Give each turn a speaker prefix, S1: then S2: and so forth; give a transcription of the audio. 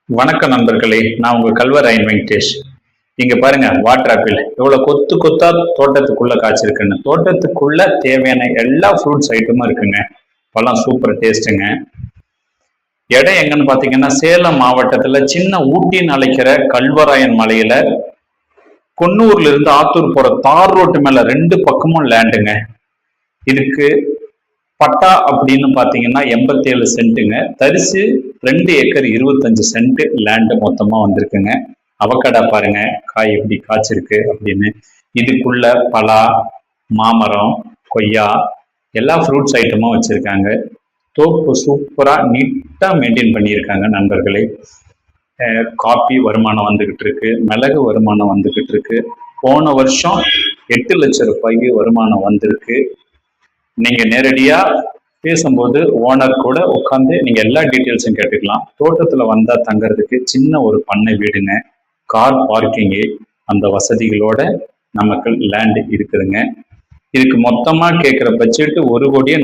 S1: வணக்கம் நண்பர்களே, நான் உங்க கல்வராயன் வெங்கடேஷ். இங்க பாருங்க, வாட்டர் ஆப்பிள் எவ்வளவு கொத்து கொத்தா தோட்டத்துக்குள்ள காய்ச்சிருக்குன்னு. தோட்டத்துக்குள்ள தேவையான எல்லா ஃப்ரூட்ஸ் ஐட்டமும் இருக்குங்க. பழம் சூப்பர் டேஸ்ட்டுங்க. இடம் எங்கன்னு பாத்தீங்கன்னா, சேலம் மாவட்டத்துல சின்ன ஊட்டின்னு அழைக்கிற கல்வராயன் மலையில கொன்னூர்ல இருந்து ஆத்தூர் போற தார் ரோட்டு மேல ரெண்டு பக்கமும் லேண்டுங்க. இதுக்கு பட்டா அப்படின்னு பாத்தீங்கன்னா 87 சென்ட்டுங்க. தரிசு 2 ஏக்கர் 25 சென்ட் லேண்டு மொத்தமா வந்திருக்குங்க. அவக்கடா பாருங்க, காய் எப்படி காய்ச்சிருக்கு அப்படின்னு. இதுக்குள்ள பலா, மாமரம், கொய்யா, எல்லா ஃப்ரூட்ஸ் ஐட்டமும் வச்சிருக்காங்க. தோப்பு சூப்பரா நீட்டா மெயின்டைன் பண்ணியிருக்காங்க நண்பர்களே. காப்பி வருமானம் வந்துகிட்டு இருக்கு, மிளகு வருமானம் வந்துகிட்டு இருக்கு. போன வருஷம் 8 லட்சம் ரூபாய்க்கு வருமானம் வந்திருக்கு. நீங்க நேரடியா பேசும்போது ஓனர் கூட உட்காந்து நீங்க எல்லா டீட்டெயில்ஸும் கேட்டுக்கலாம். தோட்டத்துல வந்தா தங்கறதுக்கு சின்ன ஒரு பண்ணை வீடுங்க, கார் பார்க்கிங்கு, அந்த வசதிகளோட நமக்கு லேண்ட் இருக்குதுங்க. இதுக்கு மொத்தமா கேட்கிற பட்ஜெட் 1 கோடியே